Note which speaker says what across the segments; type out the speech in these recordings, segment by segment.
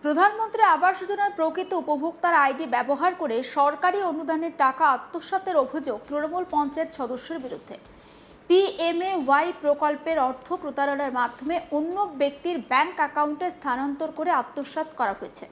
Speaker 1: প্রধানমন্ত্রী আবাস যোজনার প্রকৃত উপভোক্তার আইডি ব্যবহার করে সরকারি অনুদানের টাকা আত্মসাতের অভিযোগ তৃণমূল পঞ্চায়েত সদস্যের বিরুদ্ধে। পিএমএওয়াই প্রকল্পের অর্থ প্রতারণার মাধ্যমে অন্য ব্যক্তির ব্যাংক অ্যাকাউন্টে স্থানান্তর করে আত্মসাৎ করা হয়েছে।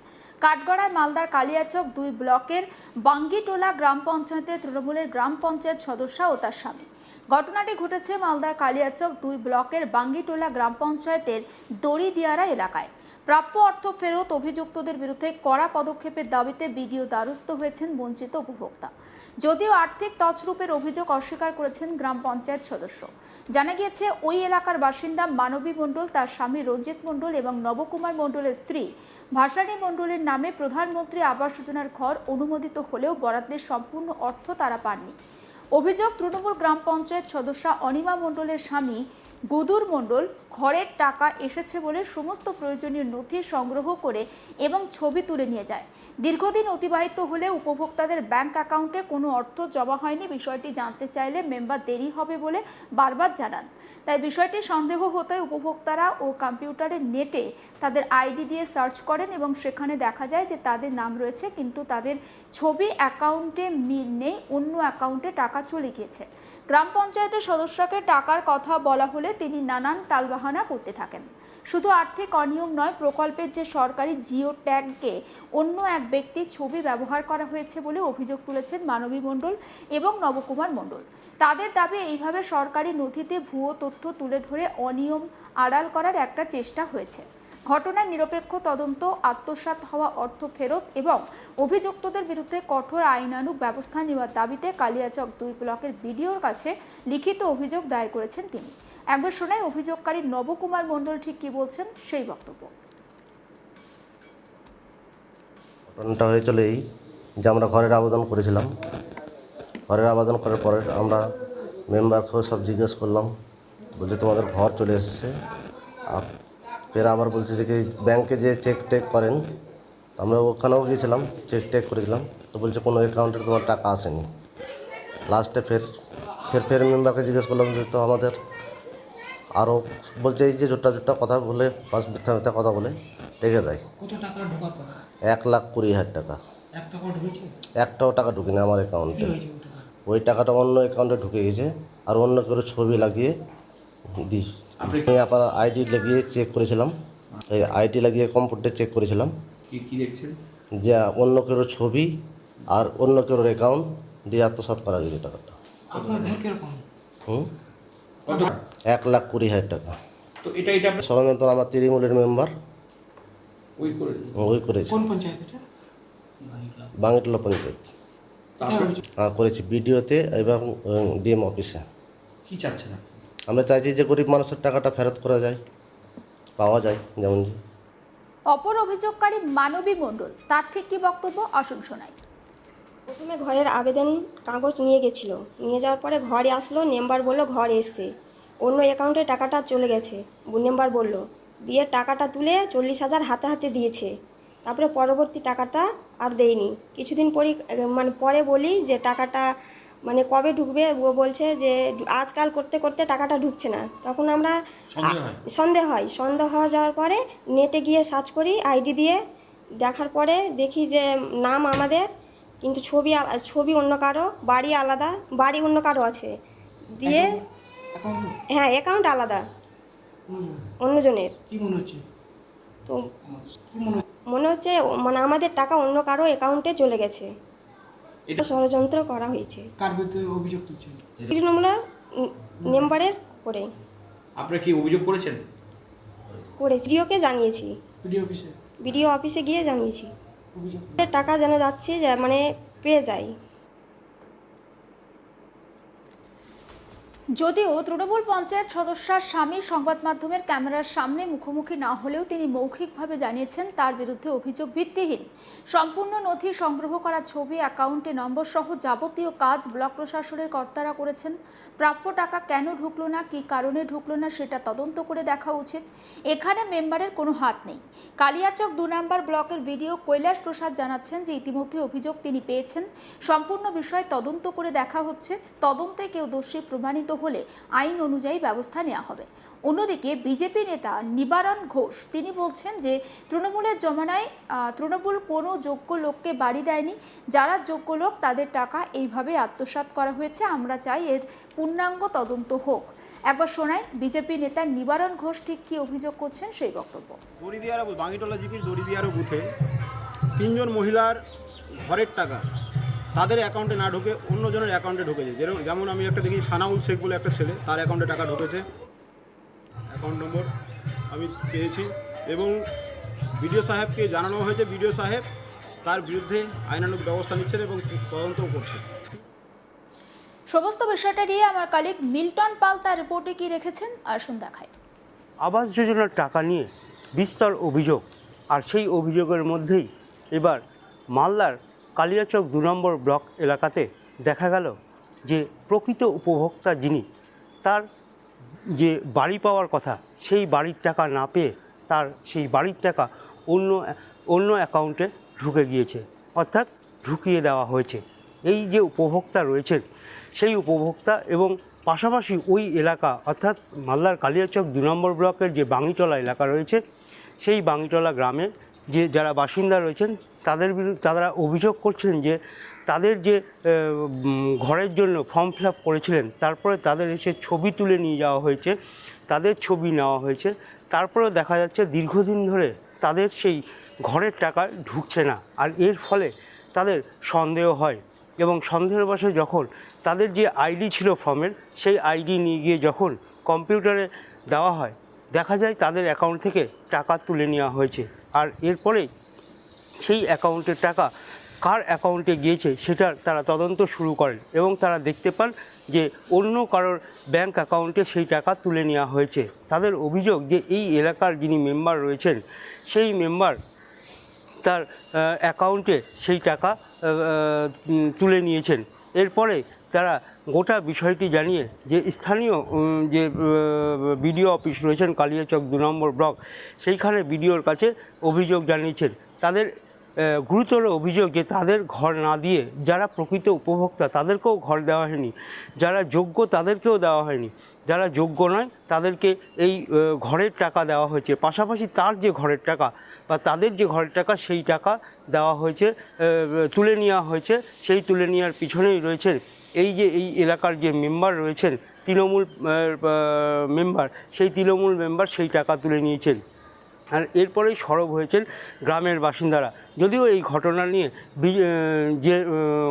Speaker 1: কাঠগড়ায় মালদার কালিয়াচক 2 ব্লকের বাঙ্গিটোলা গ্রাম পঞ্চায়েতের তৃণমূলের গ্রাম পঞ্চায়েত সদস্য ও তার স্বামী। ঘটনাটি ঘটেছে মালদার কালিয়াচক 2 ব্লকের বাঙ্গিটোলা গ্রাম পঞ্চায়েতের দড়িদিয়ারা এলাকায়। প্রাপ্য অর্থ ফেরত অভিযুক্তদের বিরুদ্ধে কড়া পদক্ষেপের দাবিতে বিডিও দ্বারস্থ হয়েছেন বঞ্চিত উপভোক্তা। যদিও আর্থিক তছরূপের অভিযোগ অস্বীকার করেছেন গ্রাম পঞ্চায়েত সদস্য। জানা গিয়েছে ওই এলাকার বাসিন্দা মানবী মণ্ডল, তার স্বামী রঞ্জিত মণ্ডল এবং নবকুমার মণ্ডলের স্ত্রী ভাসানী মণ্ডলের নামে প্রধানমন্ত্রী আবাস যোজনার ঘর অনুমোদিত হলেও বরাদ্দের সম্পূর্ণ অর্থ তারা পাননি। অভিযোগ, তৃণমূল গ্রাম পঞ্চায়েত সদস্য অনিমা মণ্ডলের স্বামী গুদুর মণ্ডল ঘরের টাকা এসেছে বলে সমস্ত প্রয়োজনীয় নথি সংগ্রহ করে এবং ছবি তুলে নিয়ে যায়। দীর্ঘদিন অতিবাহিত হলে উপভোক্তাদের ব্যাংক অ্যাকাউন্টে কোনো অর্থ জমা হয়নি। বিষয়টি জানতে চাইলে মেম্বার দেরি হবে বলে বারবার জানান। তাই বিষয়টি সন্দেহ হতে উপভোক্তারা ও কম্পিউটারের নেটে তাদের আইডি দিয়ে সার্চ করেন এবং সেখানে দেখা যায় যে তাদের নাম রয়েছে, কিন্তু তাদের ছবি অ্যাকাউন্টে মিল নেই, অন্য অ্যাকাউন্টে টাকা চলে গিয়েছে। গ্রাম পঞ্চায়েতের সদস্যকে টাকার কথা বলা হলে তিনি নানান টালবাহানা করতে থাকেন। শুধু আর্থিক অনিয়ম নয়, প্রকল্পের যে সরকারি জিও ট্যাগকে অন্য এক ব্যক্তির ছবি ব্যবহার করা হয়েছে বলে অভিযোগ তুলেছেন মানবী মণ্ডল এবং নবকুমার মণ্ডল। তাদের দাবি, এইভাবে সরকারি নথিতে ভুয়ো তথ্য তুলে ধরে অনিয়ম আড়াল করার একটা চেষ্টা হয়েছে। ঘটনার নিরপেক্ষ তদন্ত, আত্মসাৎ হওয়া অর্থ ফেরত এবং অভিযুক্তদের বিরুদ্ধে কঠোর আইনানুগ ব্যবস্থা নেওয়ার দাবিতে কালিয়াচক 2 ব্লকের বিডিওর কাছে লিখিত অভিযোগ দায়ের করেছেন তিনি। একবার শোনাই অভিযোগকারী নবকুমার মণ্ডল ঠিক কি বলছেন সেই বক্তব্য।
Speaker 2: ঘটনাটা হয়েছিল এই যে আমরা ঘরের আবেদন করেছিলাম। ঘরের আবেদন করার পরে আমরা মেম্বারকেও সব জিজ্ঞেস করলাম, বলছে তোমাদের ঘর চলে এসেছে। ফের আবার বলছে যে কি ব্যাংকে যে চেক টেক করেন, আমরা ওখানেও গিয়েছিলাম, চেক টেক করেছিলাম, তো বলছে কোনো অ্যাকাউন্টে তোমার টাকা আসেনি। লাস্টে ফের মেম্বারকে জিজ্ঞেস করলাম যে তো আমাদের আরও বলছে এই যে জোট্টা কথা বলে পাঁচ মিথ্যা কথা বলে রেখে দেয়।
Speaker 3: কত টাকা ঢোকাতো?
Speaker 2: 1,20,000 টাকা। একটাও টাকা ঢুকেনি আমার অ্যাকাউন্টে। ওই টাকাটা অন্য অ্যাকাউন্টে ঢুকে গেছে আর অন্য কেউ ছবি লাগিয়ে দিই। আমি আপনার আইডি লাগিয়ে চেক করেছিলাম, এই আইডি লাগিয়ে কম্পিউটারে চেক করেছিলাম
Speaker 4: কি দেখছেন
Speaker 2: যে অন্য কেউ ছবি আর অন্য কেউ অ্যাকাউন্ট দিয়ে আত্মসাৎ করা গেছে টাকাটা।
Speaker 3: আপনার ঘর কিরকম?
Speaker 2: 1,20,000 টাকা।
Speaker 4: তো এটা
Speaker 2: সাধারণত আমার তৃণমূলের মেম্বার ওই করেছে।
Speaker 3: কোন পঞ্চায়েত এটা?
Speaker 2: বাঙ্গিটোলা পঞ্চায়েত। হ্যাঁ করেছি, বিডিওতে এবং ডিএম অফিসে।
Speaker 4: কি চাচ্ছেন?
Speaker 2: আমরা চাইছি যে গরিব মানুষের টাকাটা ফেরত করা যায়, পাওয়া যায় যেমন।
Speaker 1: অপর অভিযোগকারী মানবী মণ্ডল, তার ঠিক কি বক্তব্য আসুন শোনাই।
Speaker 5: প্রথমে ঘরের আবেদন কাগজ নিয়ে গেছিলো, নিয়ে যাওয়ার পরে ঘরে আসলো, মেম্বার বললো ঘর এসছে, অন্য অ্যাকাউন্টে টাকাটা চলে গেছে মেম্বার বললো, দিয়ে টাকাটা তুলে 40,000 হাতে দিয়েছে। তারপরে পরবর্তী টাকাটা আর দেয়নি। কিছুদিন পরে বলি যে টাকাটা কবে ঢুকবে, ও বলছে যে আজকাল করতে করতে টাকাটা ঢুকছে না। তখন আমরা সন্দেহ হয়ে যাওয়ার পরে নেটে গিয়ে সার্চ করি আইডি দিয়ে, দেখার পরে দেখি যে নাম আমাদের, কিন্তু ছবি অন্য কারো, বাড়ি আলাদা, বাড়ি অন্য কারো আছে, দিয়ে হ্যাঁ অ্যাকাউন্ট আলাদা অন্যজনের।
Speaker 3: কি মনে হচ্ছে?
Speaker 5: তো মনে হচ্ছে আমাদের টাকা অন্য কারো অ্যাকাউন্টে চলে গেছে। এটা ষড়যন্ত্র করা হয়েছে।
Speaker 3: কার বিরুদ্ধে অভিযোগ তুলছেন?
Speaker 5: তৃণমূল মেম্বারের করে।
Speaker 4: আপনারা কি অভিযোগ করেছেন?
Speaker 5: করেছি, বিডিওকে জানিয়েছি, বিডিও অফিসে গিয়ে জানিয়েছি। টাকা যেন যাচ্ছে পেয়ে যায়।
Speaker 1: যদিও তৃণমূল পঞ্চায়েত সদস্যার স্বামী সংবাদ মাধ্যমের ক্যামেরার সামনে মুখোমুখি না হলেও তিনি মৌখিকভাবে জানিয়েছেন তার বিরুদ্ধে অভিযোগ ভিত্তিহীন। সম্পূর্ণ নথি সংগ্রহ করা, ছবি, অ্যাকাউন্টে নম্বর সহ যাবতীয় কাজ ব্লক প্রশাসনের কর্তারা করেছেন। প্রাপ্য টাকা কেন ঢুকলো না, কী কারণে ঢুকলো না সেটা তদন্ত করে দেখা উচিত। এখানে মেম্বারের কোনো হাত নেই। কালিয়াচক 2 নম্বর ব্লকের ভিডিও কৈলাস প্রসাদ জানাচ্ছেন যে ইতিমধ্যে অভিযোগ তিনি পেয়েছেন। সম্পূর্ণ বিষয় তদন্ত করে দেখা হচ্ছে। তদন্তে কেউ দোষী প্রমাণিত হলে আইন অনুযায়ী ব্যবস্থা নেওয়া হবে। অন্যদিকে বিজেপি নেতা নিবারণ ঘোষ তিনি বলছেন যে তৃণমূলের জমানায় তৃণমূল কোনো যোগ্য লোককে বাড়ি দেয়নি, যারা যোগ্য লোক তাদের টাকা এইভাবে আত্মসাৎ করা হয়েছে। আমরা চাই এর পূর্ণাঙ্গ তদন্ত হোক। একবার শোনাই বিজেপি নেতা নিবারণ ঘোষ ঠিক কি অভিযোগ করছেন সেই বক্তব্য।
Speaker 6: দড়িদিয়ার বাঙ্গিটলা জিপির দড়িদিয়ার বুথে 3 জন মহিলার ঘরের টাকা তাদের অ্যাকাউন্টে না ঢুকে অন্যজনের অ্যাকাউন্টে ঢুকেছে। যেমন আমি একটা দেখি সানাউল শেখ বলে একটা ছেলে, তার অ্যাকাউন্টে টাকা ঢুকেছে, অ্যাকাউন্ট নম্বর আমি পেয়েছি এবং বিডিও সাহেবকে জানানো হয়েছে। বিডিও সাহেব তার বিরুদ্ধে আইনানুগ ব্যবস্থা নিচ্ছেন এবং তদন্তও করছেন।
Speaker 1: সমস্ত বিষয়টা নিয়ে আমার কলিগ মিল্টন পাল তার রিপোর্টে কি রেখেছেন আসুন দেখাই।
Speaker 7: আবাস যোজনার টাকা নিয়ে বিস্তর অভিযোগ, আর সেই অভিযোগের মধ্যেই এবার মালদার কালিয়াচক 2 নম্বর ব্লক এলাকাতে দেখা গেল যে প্রকৃত উপভোক্তা যিনি, তার যে বাড়ি পাওয়ার কথা সেই বাড়ির টাকা না পেয়ে তার সেই বাড়ির টাকা অন্য অ্যাকাউন্টে ঢুকে গিয়েছে, অর্থাৎ ঢুকিয়ে দেওয়া হয়েছে। এই যে উপভোক্তা রয়েছেন সেই উপভোক্তা এবং পাশাপাশি ওই এলাকা অর্থাৎ মালদার কালিয়াচক 2 নম্বর ব্লকের যে বাঙ্গিটলা এলাকা রয়েছে সেই বাঙ্গিটলা গ্রামে যে যারা বাসিন্দা রয়েছেন তারা অভিযোগ করছেন যে তাদের যে ঘরের জন্য ফর্ম ফিল আপ করেছিলেন, তারপরে তাদের এসে ছবি তুলে নিয়ে যাওয়া হয়েছে, তাদের ছবি নেওয়া হয়েছে, তারপরেও দেখা যাচ্ছে দীর্ঘদিন ধরে তাদের সেই ঘরের টাকা ঢুকছে না। আর এর ফলে তাদের সন্দেহ হয় এবং সন্দেহের বশে যখন তাদের যে আইডি ছিল ফর্মের সেই আইডি নিয়ে গিয়ে যখন কম্পিউটারে দেওয়া হয় দেখা যায় তাদের অ্যাকাউন্ট থেকে টাকা তুলে নেওয়া হয়েছে। আর এরপরে সেই অ্যাকাউন্টের টাকা কার অ্যাকাউন্টে গিয়েছে সেটার তারা তদন্ত শুরু করেন এবং তারা দেখতে পান যে অন্য কারোর ব্যাংক অ্যাকাউন্টে সেই টাকা তুলে নেওয়া হয়েছে। তাদের অভিযোগ যে এই এলাকার যিনি মেম্বার রয়েছেন সেই মেম্বার তার অ্যাকাউন্টে সেই টাকা তুলে নিয়েছেন। এরপরে তারা গোটা বিষয়টি জানিয়ে যে স্থানীয় যে বিডিও অফিস রয়েছেন কালিয়াচক 2 নম্বর ব্লক সেইখানে বিডিওর কাছে অভিযোগ জানিয়েছেন। তাদের গুরুতর অভিযোগ যে তাদের ঘর না দিয়ে যারা প্রকৃত উপভোক্তা তাদেরকেও ঘর দেওয়া হয়নি, যারা যোগ্য তাদেরকেও দেওয়া হয়নি, যারা যোগ্য নয় তাদেরকে এই ঘরের টাকা দেওয়া হয়েছে। পাশাপাশি তার যে ঘরের টাকা বা তাদের যে ঘরের টাকা সেই টাকা দেওয়া হয়েছে, তুলে নেওয়া হয়েছে। সেই তুলে নেওয়ার পিছনেই রয়েছে এই যে এই এলাকার যে মেম্বার রয়েছেন তৃণমূল মেম্বার, সেই তৃণমূল মেম্বার সেই টাকা তুলে নিয়েছেন। আর এরপরেই সরব হয়েছেন গ্রামের বাসিন্দারা। যদিও এই ঘটনা নিয়ে যে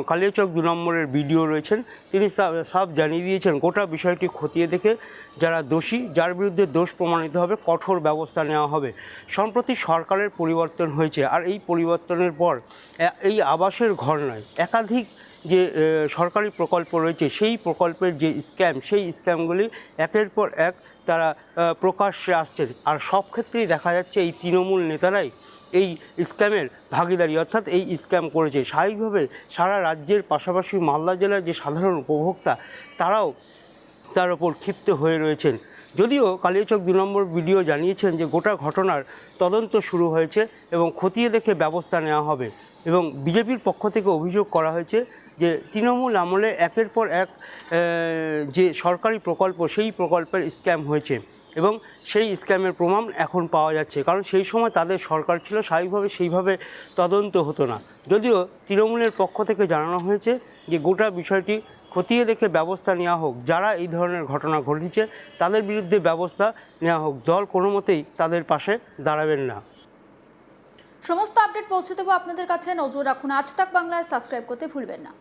Speaker 7: কালিয়াচক 2 নম্বরের বিডিও রয়েছেন তিনি সাফ জানিয়ে দিয়েছেন গোটা বিষয়টি খতিয়ে দেখে যারা দোষী, যার বিরুদ্ধে দোষ প্রমাণিত হবে কঠোর ব্যবস্থা নেওয়া হবে। সম্প্রতি সরকারের পরিবর্তন হয়েছে, আর এই পরিবর্তনের পর এই আবাসের ঘর নয় একাধিক যে সরকারি প্রকল্প রয়েছে সেই প্রকল্পের যে স্ক্যাম সেই স্ক্যামগুলি একের পর এক তারা প্রকাশ্যে আসছেন। আর সব ক্ষেত্রেই দেখা যাচ্ছে এই তৃণমূল নেতারাই এই স্ক্যামের ভাগিদারি, অর্থাৎ এই স্ক্যাম করেছে। স্বাভাবিকভাবে সারা রাজ্যের পাশাপাশি মালদা জেলার যে সাধারণ উপভোক্তা তারাও তার ওপর ক্ষিপ্ত হয়ে রয়েছেন। যদিও কালিয়াচক 2 নম্বর বিডিও জানিয়েছেন যে গোটা ঘটনার তদন্ত শুরু হয়েছে এবং খতিয়ে দেখে ব্যবস্থা নেওয়া হবে। এবং বিজেপির পক্ষ থেকে অভিযোগ করা হয়েছে যে তৃণমূল আমলে একের পর এক যে সরকারি প্রকল্প সেই প্রকল্পের স্ক্যাম হয়েছে এবং সেই স্ক্যামের প্রমাণ এখন পাওয়া যাচ্ছে, কারণ সেই সময় তাদের সরকার ছিল, স্বাভাবিকভাবে সেইভাবে তদন্ত হতো না। যদিও তৃণমূলের পক্ষ থেকে জানানো হয়েছে যে গোটা বিষয়টি খতিয়ে দেখে ব্যবস্থা নেওয়া হোক, যারা এই ধরনের ঘটনা ঘটেছে তাদের বিরুদ্ধে ব্যবস্থা নেওয়া হোক। দল কোনো মতেই তাদের পাশে দাঁড়াবেন না।
Speaker 1: সমস্ত আপডেট পৌঁছে দেবো আপনাদের কাছে, নজর রাখুন আজ তাক বাংলায়, সাবস্ক্রাইব করতে ভুলবেন না।